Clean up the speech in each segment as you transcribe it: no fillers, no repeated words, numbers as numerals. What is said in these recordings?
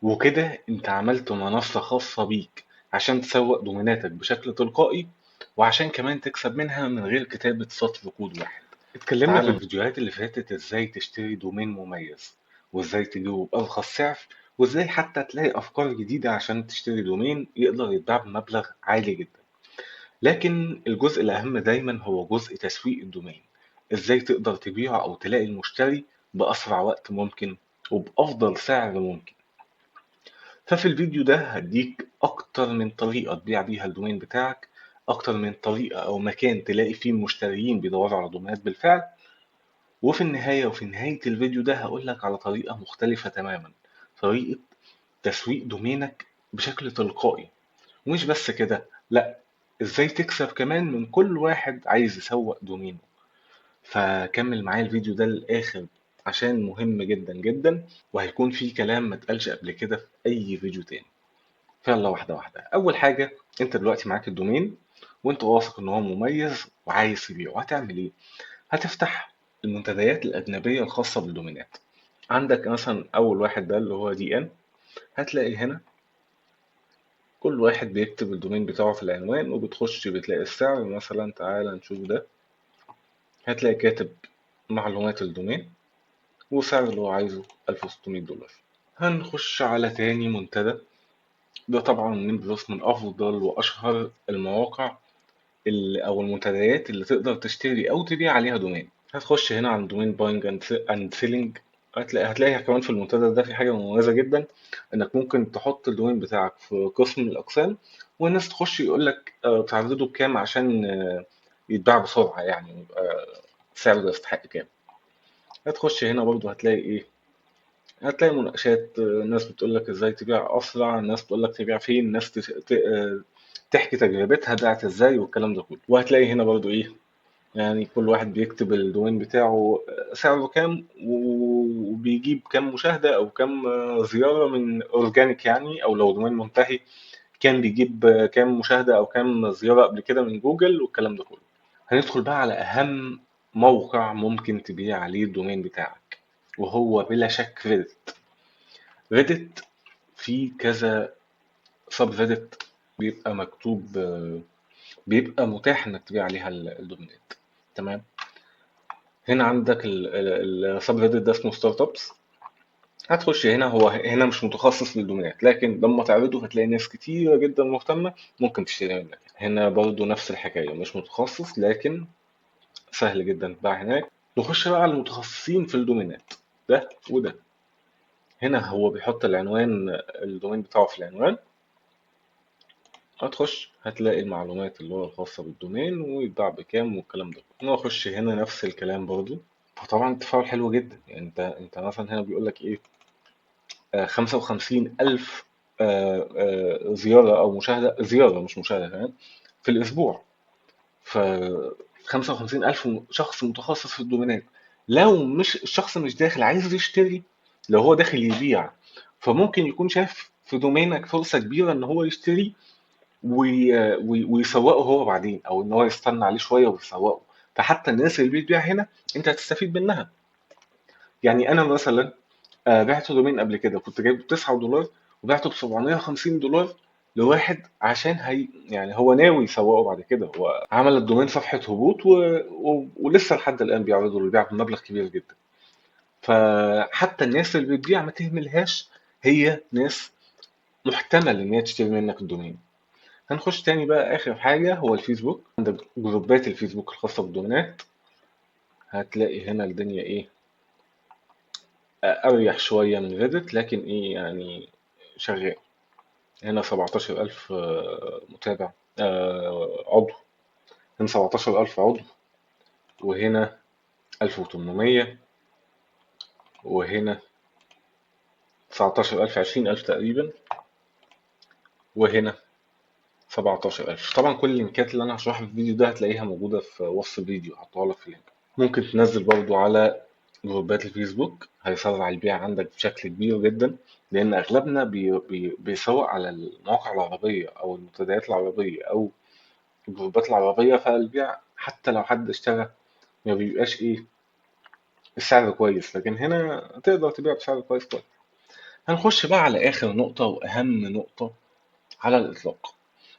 وكده انت عملت منصة خاصة بيك عشان تسوق دوميناتك بشكل تلقائي، وعشان كمان تكسب منها من غير كتابة سطر كود واحد. اتكلمنا في الفيديوهات اللي فاتت ازاي تشتري دومين مميز، وازاي تجيبه بأرخص سعر، وازاي حتى تلاقي افكار جديدة عشان تشتري دومين يقدر يتباع بمبلغ عالي جدا. لكن الجزء الأهم دايما هو جزء تسويق الدومين. ازاي تقدر تبيعه أو تلاقي المشتري بأسرع وقت ممكن وبأفضل سعر ممكن. ففي الفيديو ده هديك أكتر من طريقة تبيع بيها الدومين بتاعك، أكتر من طريقة أو مكان تلاقي فيه مشتريين بيدوروا على دومينات بالفعل. وفي نهاية الفيديو ده هقولك على طريقة مختلفة تماما، طريقة تسويق دومينك بشكل تلقائي. ومش بس كده، لأ، ازاي تكسب كمان من كل واحد عايز يسوق دومينه. فكمل معايا الفيديو ده للآخر عشان مهم جدا جدا، وهيكون فيه كلام ما اتقالش قبل كده في أي فيديو تاني. فيلا واحدة واحدة. أول حاجة، أنت دلوقتي معاك الدومين وأنت واثق إن هو مميز وعايز تبيعه، هتعمل إيه؟ هتفتح المنتديات الأجنبية الخاصة بالدومينات. عندك مثلا أول واحد ده اللي هو دي إن. هتلاقي هنا كل واحد بيكتب الدومين بتاعه في العنوان، وبتخش بتلاقي السعر. مثلا تعالى نشوف ده، هتلاقي كاتب معلومات الدومين وسعر اللي هو عايزه $1600. هنخش على تاني منتدى. ده طبعا نمبلس من أفضل وأشهر المواقع او المنتديات اللي تقدر تشتري او تبيع عليها دومين. هتخش هنا على دومين باينج اند سيلينج. هتلاقيها كمان في المنتدى ده في حاجه مميزه جدا، انك ممكن تحط الدومين بتاعك في قسم الاقسام، والناس تخش يقول لك تعرضه بكام عشان يتباع بسرعه، يعني يبقى سعره ده يستحق كام. هتخش هنا برضو هتلاقي ايه، هتلاقي مناقشات. ناس بتقول لك ازاي تبيع اسرع، ناس بتقول لك تبيع فين، ناس تحكي تجربتها باعت ازاي والكلام ده كله. وهتلاقي هنا برضو ايه، يعني كل واحد بيكتب الدومين بتاعه سعره كام وبيجيب كام مشاهدة أو كام زيارة من أورجانيك، يعني أو لو دومين منتهي كان بيجيب كام مشاهدة أو كام زيارة قبل كده من جوجل والكلام ده كله. هندخل بقى على أهم موقع ممكن تبيع عليه الدومين بتاعك، وهو بلا شك ريدت. ريدت فيه كذا سب ريدت بيبقى مكتوب، بيبقى متاح انك تبيع عليها الدومينات. تمام. هنا عندك السب ريدت ده اسمه ستارت ابس. هتخش هنا، هو هنا مش متخصص للدومينات، لكن لما تعرضه هتلاقي ناس كتيرة جدا مهتمة ممكن تشتري منك. هنا برضو نفس الحكاية، مش متخصص لكن سهل جدا تباع هناك. نخش بقى على المتخصصين في الدومينات، ده وده. هنا هو بيحط العنوان، الدومين بتاعه في العنوان. هتخش هتلاقي المعلومات اللي هو الخاصة بالدومين ويتباع بكام والكلام ده. نخش هنا نفس الكلام برضو. فطبعا التفاعل حلو جدا. يعني انت مثلا هنا بيقول لك ايه، 55,000 زيارة أو مشاهدة، زيارة مش مشاهدة كمان، في الأسبوع. ف 55,000 شخص متخصص في الدومينات. لو مش الشخص مش داخل عايز يشتري، لو هو داخل يبيع، فممكن يكون شاف في دومينك فرصة كبيرة إن هو يشتري ويسوقه هو بعدين، أو إن هو يستنى عليه شوية ويسوقه. فحتى الناس اللي بتبيع هنا أنت هتستفيد منها. يعني أنا مثلا بعت دومين قبل كده كنت جايبه ب$9 وبعته ب$750 لواحد، عشان يعني هو ناوي يسوقه بعد كده. هو عمل الدومين صفحة هبوط ولسه لحد الآن بيعرضوا للبيع بمبلغ كبير جدا. فحتى الناس اللي بتبيع ما تهملهاش، هي ناس محتمل ان هي تشتري منك الدومين. هنخش تاني بقى، اخر حاجة هو الفيسبوك. عندك جروبات الفيسبوك الخاصة بالدومينات. هتلاقي هنا الدنيا ايه، اريح شوية من ريدت، لكن ايه يعني شغال. هنا 17,000 متابع، عضو. هنا 17,000 عضو، وهنا 1800، وهنا 19,000، 20,000 تقريبا، وهنا 17,000. طبعا كل اللينكات اللي أنا هشرحها في الفيديو ده هتلاقيها موجودة في وصف الفيديو، هحطها لك في اللينك. ممكن تنزل برضو على جروبات الفيسبوك، هيسرع البيع عندك بشكل كبير جدا، لأن أغلبنا بيسوق على المواقع العربية أو المنتديات العربية أو الجروبات العربية. فالبيع حتى لو حد اشترى ما بيبقاش ايه السعر كويس، لكن هنا تقدر تبيع بسعر كويس. هنخش بقى على آخر نقطة وأهم نقطة على الإطلاق.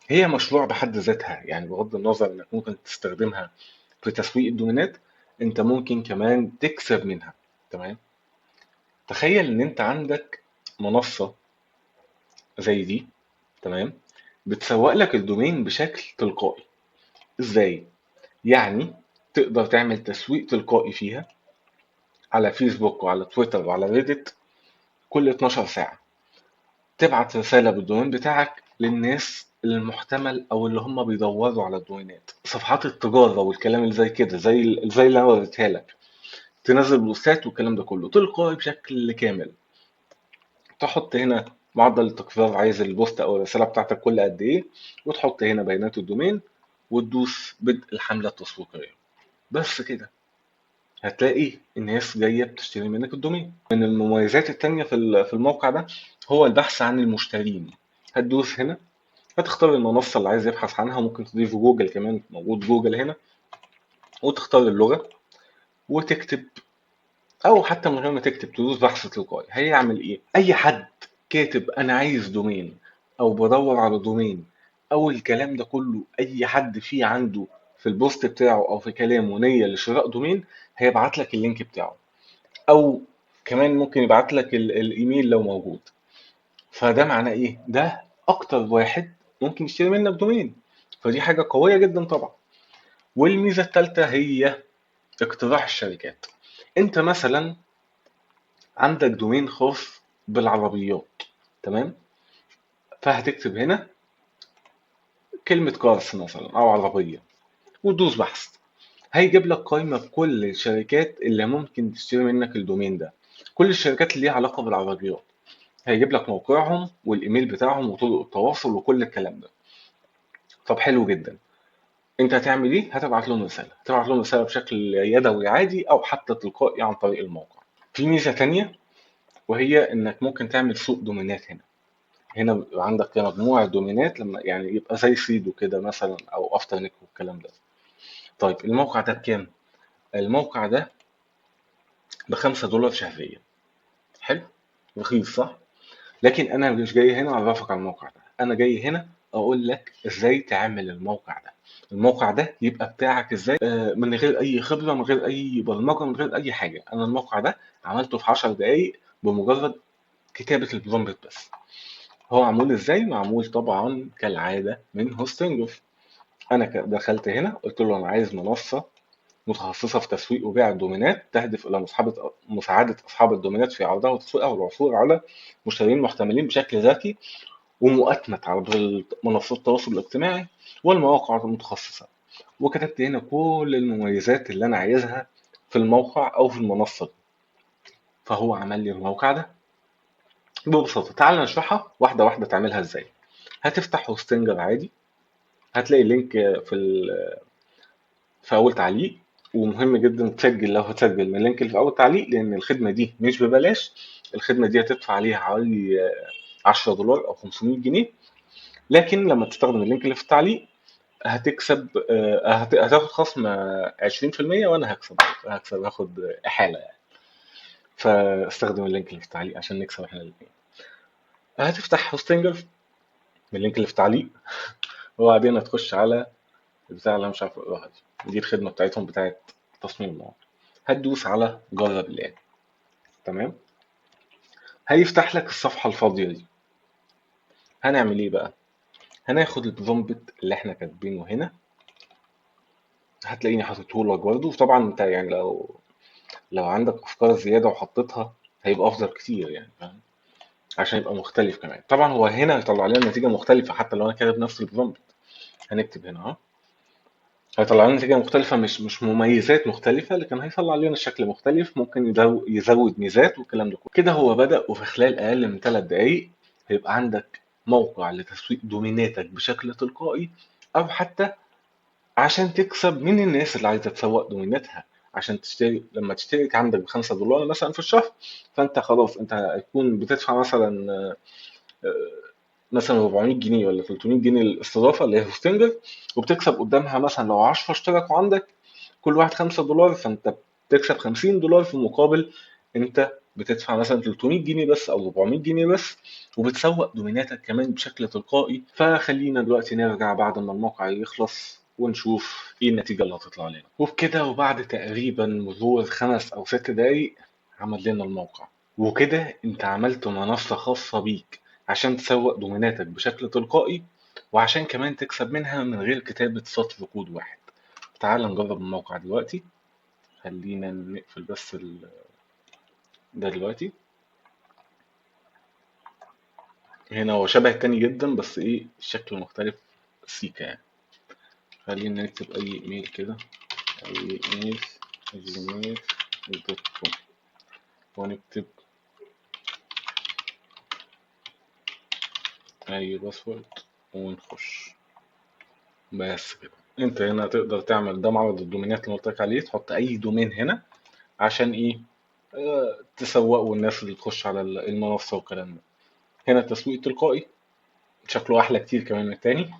هي مشروع بحد ذاتها، يعني بغض النظر إنك ممكن تستخدمها في تسويق الدومينات، أنت ممكن كمان تكسب منها. تمام. تخيل إن أنت عندك منصة زي دي، تمام، بتسوق لك الدومين بشكل تلقائي. إزاي؟ يعني تقدر تعمل تسويق تلقائي فيها على فيسبوك وعلى تويتر وعلى ريدت كل 12 ساعة. تبعت رسالة بالدومين بتاعك للناس المحتمل او اللي هم بيدوروا على الدومينات، صفحات التجارة والكلام اللي زي كده، زي اللي انا وريتها لك. تنزل بوستات والكلام ده كله تلقائي بشكل كامل. تحط هنا معدل التكرار، عايز البوست او الرسالة بتاعتك كل قد ايه، وتحط هنا بيانات الدومين، وتدوس بدء الحملة التسويقية. بس كده هتلاقي الناس جاية بتشتري منك الدومين. من المميزات التانية في الموقع ده هو البحث عن المشترين. هتدوس هنا، هتختار المنصة اللي عايز يبحث عنها، ممكن تضيف جوجل كمان، موجود جوجل هنا، وتختار اللغة وتكتب، أو حتى من غير ما تكتب تدوس بحث تلقائي. هيعمل إيه؟ أي حد كاتب أنا عايز دومين أو بدور على دومين أو الكلام ده كله، أي حد فيه عنده في البوست بتاعه أو في كلامه نية لشراء دومين، هيبعت لك اللينك بتاعه، أو كمان ممكن يبعت لك الإيميل لو موجود. فده معناه إيه؟ ده أكتر واحد ممكن يشتري منك دومين، فدي حاجة قوية جدا طبعا. والميزة التالتة هي اقتراح الشركات. انت مثلا عندك دومين خاص بالعربيات، تمام، فهتكتب هنا كلمة كارس مثلا او عربية، وتدوس بحث. هيجيب لك قائمة بكل الشركات اللي ممكن تشتري منك الدومين ده، كل الشركات اللي ليها علاقة بالعربيات. هيجيب لك موقعهم والايميل بتاعهم وطرق التواصل وكل الكلام ده. طب حلو جدا. انت هتعمل ايه؟ هتبعت لهم رسالة بشكل يدوي عادي او حتى تلقائي عن طريق الموقع. في ميزة تانية، وهي انك ممكن تعمل سوق دومينات هنا. هنا بيبقى عندك كده مجموعة دومينات، لما يعني يبقى زي سيدو كده مثلا او افتر نيك والكلام ده. طيب الموقع ده بكام؟ الموقع ده ب5 دولار شهريا. حلو، رخيص صح؟ لكن انا مش جاي هنا اعرفك على الموقع ده، انا جاي هنا اقول لك ازاي تعمل الموقع ده. الموقع ده يبقى بتاعك ازاي، من غير اي خبرة، من غير اي برمجة، من غير اي حاجة. انا الموقع ده عملته في 10 دقايق بمجرد كتابة البرومبت بس. هو معمول ازاي؟ معمول طبعا كالعادة من هوستنجر. انا دخلت هنا قلت له انا عايز منصة متخصصة في تسويق وبيع الدومينات، تهدف الى مساعدة اصحاب الدومينات في عرضها وتسويقها والعثور على مشترين محتملين بشكل ذكي ومؤتمت عبر منصات التواصل الاجتماعي والمواقع المتخصصة. وكتبت هنا كل المميزات اللي انا عايزها في الموقع او في المنصة دي. فهو عمل لي الموقع ده ببساطة. تعال نشرحها واحدة واحدة تعملها ازاي. هتفتح هوستنجر عادي، هتلاقي لينك في اول تعليق. ومهم جدا تسجل، لو هتسجل من اللينك اللي في اول تعليق، لان الخدمه دي مش ببلاش. الخدمه دي هتدفع عليها حوالي 10 دولار او 500 جنيه. لكن لما تستخدم اللينك اللي في التعليق هتكسب، هتاخد خصم 20%، وانا هاخد احاله يعني. فاستخدم اللينك اللي في التعليق عشان نكسب احنا الاثنين. هتفتح هوستنجر من اللينك اللي في التعليق، وبعدين هتخش على البتاع اللي انا مش عارف اقراها دي الخدمه بتاعتهم بتاعت تصميم المواقع. هتدوس على جرب الآن. تمام. هيفتح لك الصفحة الفاضية دي. هنعمل ايه بقى؟ هناخد البرومبت اللي احنا كاتبينه هنا، هتلاقيني حاططه لك برضه. طبعا انت يعني لو عندك افكار زيادة وحطيتها هيبقى افضل كتير يعني، فاهم؟ عشان يبقى مختلف كمان. طبعا هو هنا هيطلع لنا نتيجة مختلفة حتى لو انا كاتب نفس البرومبت. هنكتب هنا اهو، هيطلع لنا نتيجة مختلفة، مش مميزات مختلفة، لكن هيطلع لنا شكل مختلف، ممكن يزود ميزات والكلام ده كله. كده هو بدأ، وفي خلال أقل من 3 دقايق هيبقى عندك موقع لتسويق دوميناتك بشكل تلقائي، أو حتى عشان تكسب من الناس اللي عايزة تسوق دوميناتها. عشان تشتري، لما تشترك عندك ب5 دولار مثلا في الشهر، فأنت خلاص أنت هتكون بتدفع مثلا 400 جنيه ولا 300 جنيه الاستضافة اللي هي هوستنجر، وبتكسب قدامها مثلا لو 10 اشتركوا عندك كل واحد 5 دولار، فانت بتكسب 50 دولار في مقابل انت بتدفع مثلا 300 جنيه بس او 400 جنيه بس، وبتسوق دوميناتك كمان بشكل تلقائي. فخلينا دلوقتي نرجع بعد ما الموقع يخلص ونشوف ايه النتيجة اللي هتطلع لنا. وبكده وبعد تقريبا مرور 5 أو 6 دقايق عمل لنا الموقع. وكده انت عملت منصة خاصة بيك عشان تسوق دوميناتك بشكل تلقائي، وعشان كمان تكسب منها من غير كتابة سطر كود واحد. تعال نجرب الموقع دلوقتي. خلينا نقفل بس ده دلوقتي. هنا هو شبه التاني جدا، بس ايه الشكل مختلف سيكا يعني. خلينا نكتب اي ايميل كده، اي ايميل جيميل دوت كوم، ونكتب اي باسورد ونخش. بس كده انت هنا تقدر تعمل ده معرض الدومينات اللي قلت لك عليه، تحط اي دومين هنا عشان ايه؟ تسوقه الناس اللي تخش على المنصة والكلام ده. هنا التسويق التلقائي شكله احلى كتير كمان من التاني.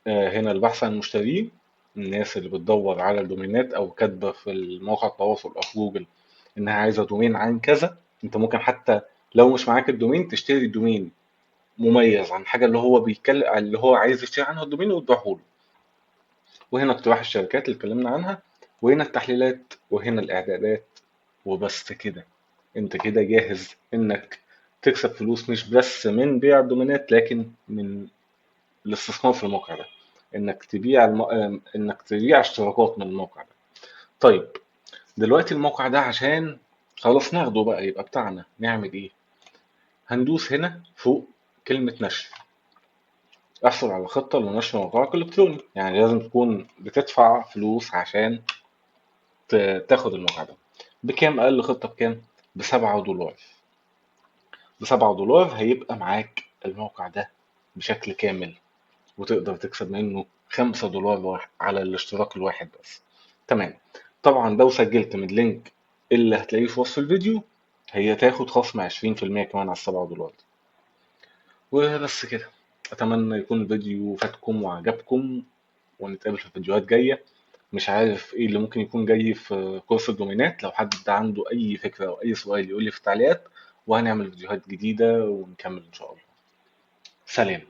هنا البحث عن المشترين، الناس اللي بتدور على الدومينات او كاتبه في المواقع التواصل او في جوجل انها عايزه دومين عن كذا. انت ممكن حتى لو مش معاك الدومين تشتري دومين مميز عن حاجه اللي هو بيتكلم اللي هو عايز يشتري عنها الدومين وتبيعه له. وهنا اقتراح الشركات اللي اتكلمنا عنها، وهنا التحليلات، وهنا الاعدادات. وبس كده انت كده جاهز انك تكسب فلوس مش بس من بيع الدومينات، لكن من الاستثمار في الموقع ده، انك تبيع اشتراكات من الموقع ده. طيب دلوقتي الموقع ده عشان خلاص ناخده بقى يبقى بتاعنا، نعمل ايه؟ هندوس هنا فوق كلمة نشر. احصل على خطة لنشر موقعك الالكتروني، يعني لازم تكون بتدفع فلوس عشان تاخد الموقع ده. بكام؟ اقل خطة بكام؟ ب7 دولار. ب7 دولار هيبقى معاك الموقع ده بشكل كامل، وتقدر تكسب منه 5 دولار على الاشتراك الواحد بس. تمام. طبعا لو سجلت من اللينك اللي هتلاقيه في وصف الفيديو، هي تاخد خصم 20% كمان على ال7 دولار. وبس كده. أتمنى يكون الفيديو فاتكم وعجبكم، ونتقابل في فيديوهات جاية. مش عارف ايه اللي ممكن يكون جاي في كورس الدومينات، لو حد عنده أي فكرة أو أي سؤال يقول لي في التعليقات، وهنعمل فيديوهات جديدة ونكمل إن شاء الله. سلام.